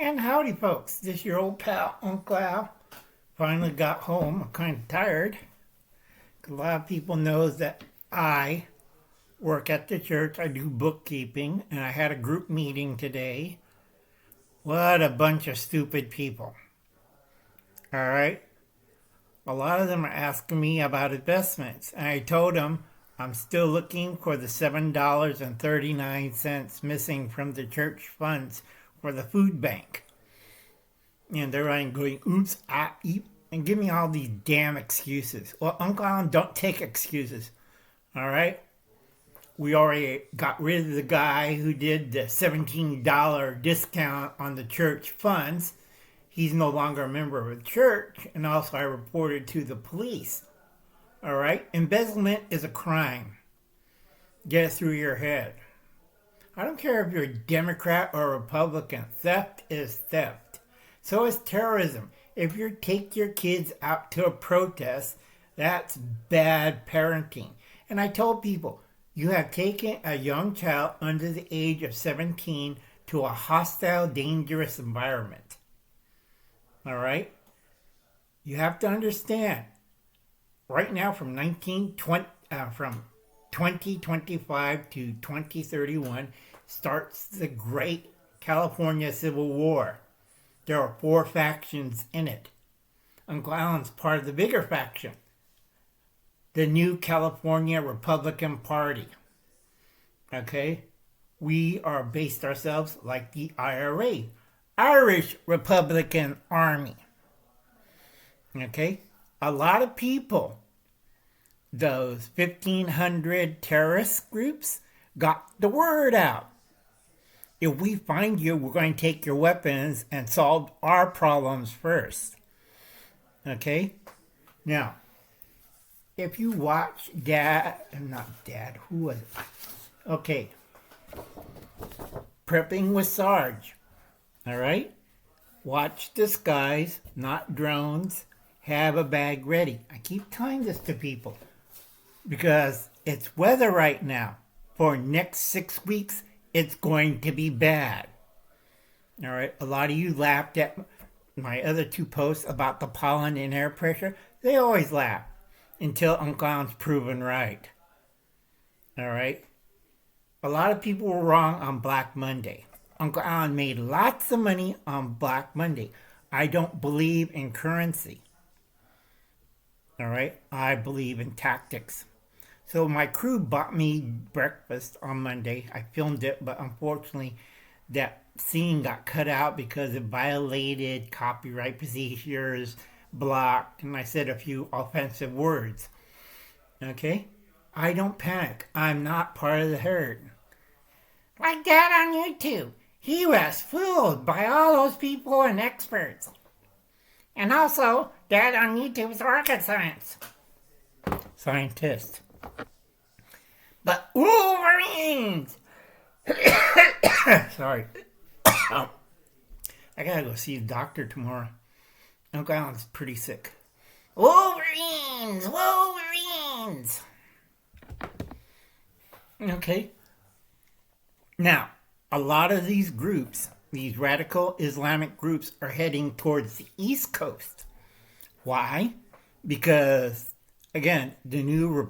And howdy, folks. This is your old pal, Uncle Al. Finally got home. I'm kind of tired. A lot of people know that I work at the church. I do bookkeeping, and I had a group meeting today. What a bunch of stupid people. All right? A lot of them are asking me about investments, and I told them I'm still looking for the $7.39 missing from the church funds for the food bank. And they're going, oops, I eat, and give me all these damn excuses. Well, Uncle Alan, don't take excuses. All right? We already got rid of the guy who did the $17 discount on the church funds. He's no longer a member of the church, and also I reported to the police. All right? Embezzlement is a crime. Get it through your head. I don't care if you're a Democrat or a Republican. Theft is theft. So is terrorism. If you take your kids out to a protest, that's bad parenting. And I told people, you have taken a young child under the age of 17 to a hostile, dangerous environment. All right? You have to understand, right now from 2025 to 2031 starts the Great California Civil War. There are 4 factions in it. Uncle Alan's part of the bigger faction, the New California Republican Party. Okay? We are based ourselves like the IRA, Irish Republican Army. Okay? A lot of people, those 1,500 terrorist groups, got the word out. If we find you, we're going to take your weapons and solve our problems first. Okay? Now, if you watch who was it? Okay. Prepping with Sarge. All right? Watch the skies, not drones. Have a bag ready. I keep telling this to people because it's weather right now. For next 6 weeks, it's going to be bad. All right? A lot of you laughed at my other 2 posts about the pollen and air pressure. They always laugh until Uncle Alan's proven right. All right? A lot of people were wrong on Black Monday. Uncle Alan made lots of money on Black Monday. I don't believe in currency. All right? I believe in tactics. So my crew bought me breakfast on Monday. I filmed it, but unfortunately that scene got cut out because it violated copyright procedures, blocked, and I said a few offensive words. Okay? I don't panic. I'm not part of the herd. Like Dad on YouTube. He was fooled by all those people and experts. And also, Dad on YouTube's rocket science. Scientist. But Wolverines! Sorry. I gotta go see the doctor tomorrow. Uncle Alan's pretty sick. Wolverines! Wolverines! Okay. Now, a lot of these groups, these radical Islamic groups, are heading towards the East Coast. Why? Because, again, the New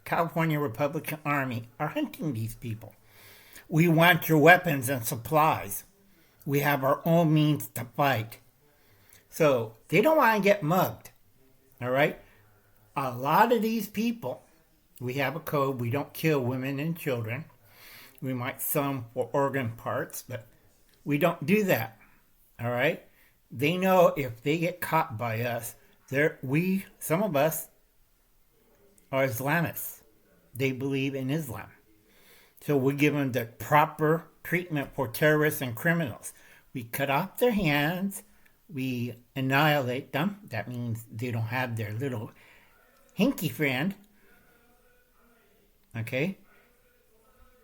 California Republican Army are hunting these people. We want your weapons and supplies. We have our own means to fight. So, they don't want to get mugged. All right? A lot of these people, we have a code. We don't kill women and children. We might sell them for organ parts, but we don't do that. All right? They know if they get caught by us, some of us are Islamists. They believe in Islam. So we give them the proper treatment for terrorists and criminals. We cut off their hands. We annihilate them. That means they don't have their little hinky friend. Okay?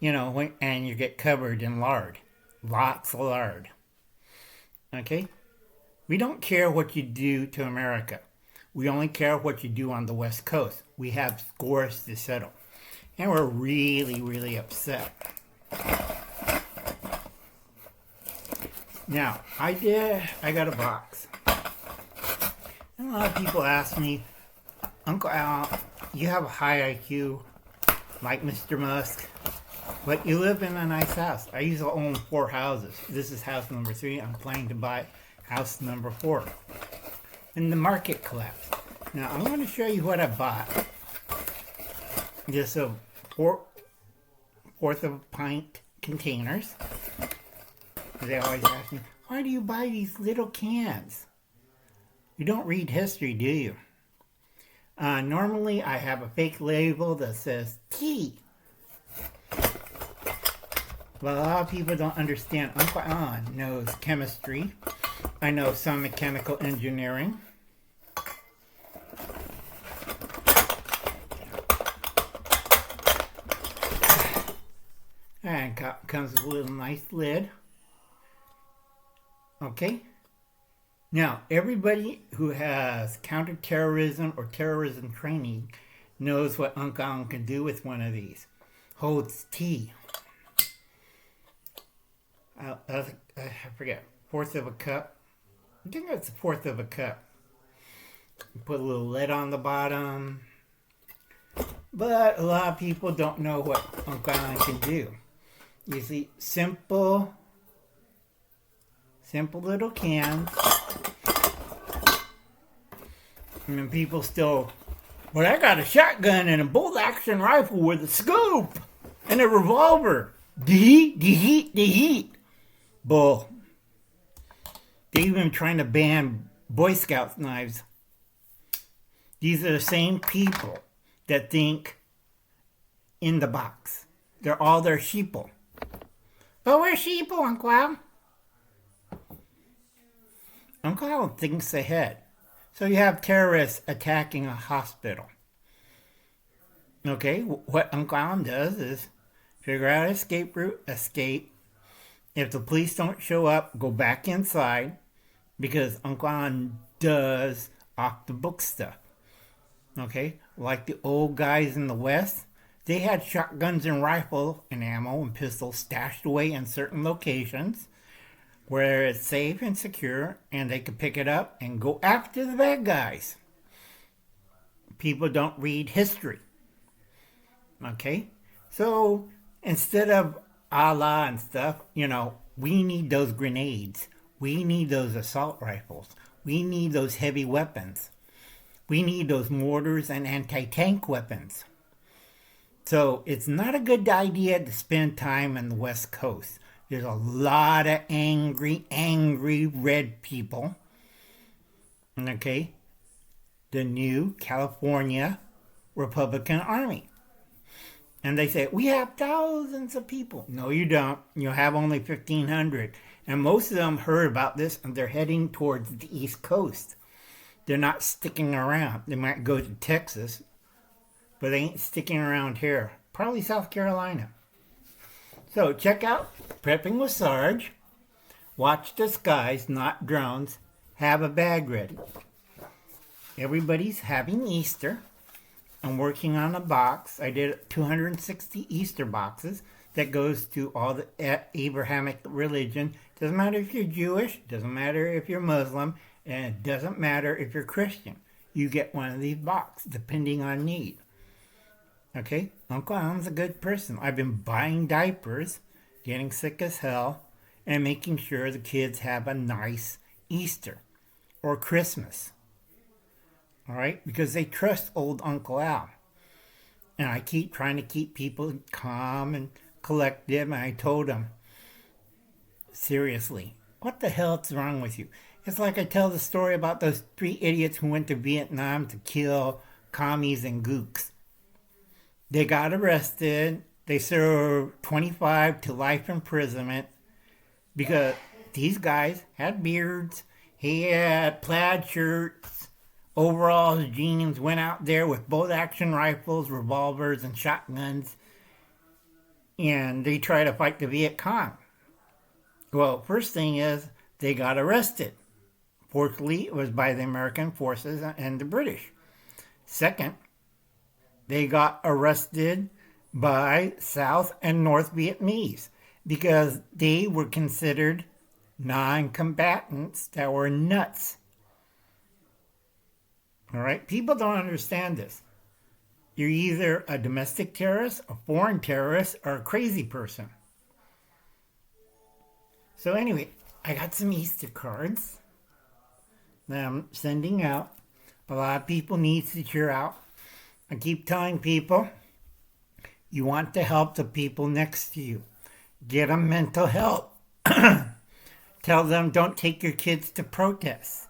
And you get covered in lard. Lots of lard. Okay? We don't care what you do to America. We only care what you do on the West Coast. We have scores to settle. And we're really, really upset. Now, I got a box. And a lot of people ask me, Uncle Al, you have a high IQ, like Mr. Musk, but you live in a nice house. I used to own 4 houses. This is house number 3. I'm planning to buy house number 4. And the market collapsed. Now, I'm going to show you what I bought. Just a fourth of a pint containers. They always ask me, why do you buy these little cans? You don't read history, do you? Normally, I have a fake label that says tea. But a lot of people don't understand. Uncle Alan knows chemistry. I know some mechanical engineering. And comes with a little nice lid. Okay. Now, everybody who has counterterrorism or terrorism training knows what Uncle Alan can do with one of these. Holds tea. I forget. 1/4 of a cup. I think that's 1/4 of a cup. Put a little lid on the bottom. But a lot of people don't know what Uncle Alan can do. You see, simple little cans. And then people still, but I got a shotgun and a bolt-action rifle with a scope and a revolver. The heat. Bull. They even trying to ban Boy Scouts knives. These are the same people that think in the box. They're sheeple. But we're sheeple, Uncle Al. Uncle Al thinks ahead. So you have terrorists attacking a hospital. Okay, what Uncle Alan does is figure out an escape route, escape. If the police don't show up, go back inside, because Uncle Alan does off the book stuff. Okay, like the old guys in the West, they had shotguns and rifle and ammo and pistols stashed away in certain locations where it's safe and secure, and they could pick it up and go after the bad guys. People don't read history. Okay? So, instead of Allah and stuff, we need those grenades. We need those assault rifles. We need those heavy weapons. We need those mortars and anti-tank weapons. So, it's not a good idea to spend time on the West Coast. There's a lot of angry red people. Okay? The new California Republican Army. And they say, we have thousands of people. No, you don't. You have only 1,500. And most of them heard about this and they're heading towards the East Coast. They're not sticking around. They might go to Texas, but they ain't sticking around here. Probably South Carolina. So check out Prepping with Sarge. Watch the skies, not drones. Have a bag ready. Everybody's having Easter. I'm working on a box. I did 260 Easter boxes that goes to all the Abrahamic religion. Doesn't matter if you're Jewish. Doesn't matter if you're Muslim. And it doesn't matter if you're Christian. You get one of these boxes, depending on need. Okay, Uncle Alan's a good person. I've been buying diapers, getting sick as hell, and making sure the kids have a nice Easter or Christmas. All right, because they trust old Uncle Al. And I keep trying to keep people calm and collective, and I told them, seriously, what the hell is wrong with you? It's like I tell the story about those 3 idiots who went to Vietnam to kill commies and gooks. They got arrested. They served 25 to life imprisonment because these guys had beards. He had plaid shirts, overalls, jeans, went out there with both action rifles, revolvers, and shotguns. And they tried to fight the Viet Cong. Well, first thing is they got arrested. Fortunately, it was by the American forces and the British. Second, they got arrested by South and North Vietnamese because they were considered non-combatants that were nuts. All right? People don't understand this. You're either a domestic terrorist, a foreign terrorist, or a crazy person. So anyway, I got some Easter cards that I'm sending out. A lot of people need to cheer out. I keep telling people, you want to help the people next to you. Get them mental health. Tell them don't take your kids to protests.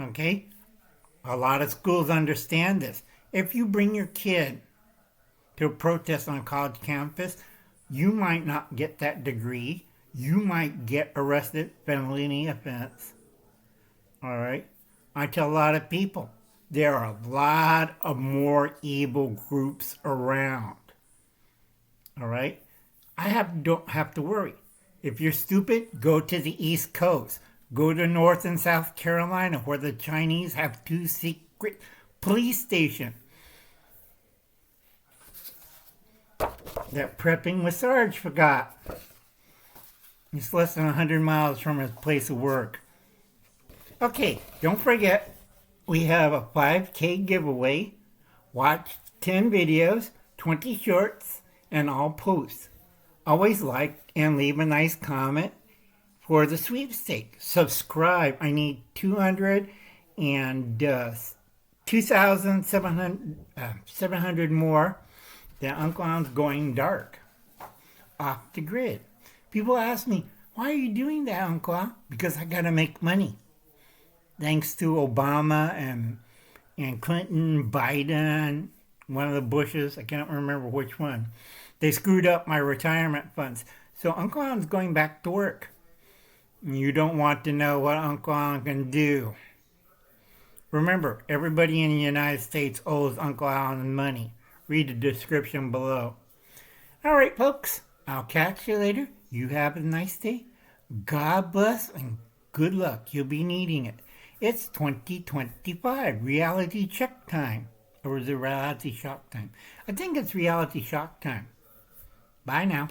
Okay? A lot of schools understand this. If you bring your kid to a protest on a college campus, you might not get that degree. You might get arrested for felony offense. All right? I tell a lot of people, there are a lot of more evil groups around. All right? Don't have to worry. If you're stupid, go to the East Coast. Go to North and South Carolina, where the Chinese have 2 secret police stations. That prepping with Sarge forgot. It's less than 100 miles from his place of work. Okay, don't forget, we have a 5K giveaway. Watch 10 videos, 20 shorts, and all posts. Always like and leave a nice comment for the sweepstake. Subscribe. I need 2,700 more. The Uncle Al's going dark. Off the grid. People ask me, why are you doing that, Uncle Al? Because I got to make money. Thanks to Obama and Clinton, Biden, one of the Bushes, I can't remember which one. They screwed up my retirement funds. So Uncle Al's going back to work. You don't want to know what Uncle Al can do. Remember, everybody in the United States owes Uncle Al money. Read the description below. All right, folks. I'll catch you later. You have a nice day. God bless and good luck. You'll be needing it. It's 2025. Reality check time. Or is it reality shock time? I think it's reality shock time. Bye now.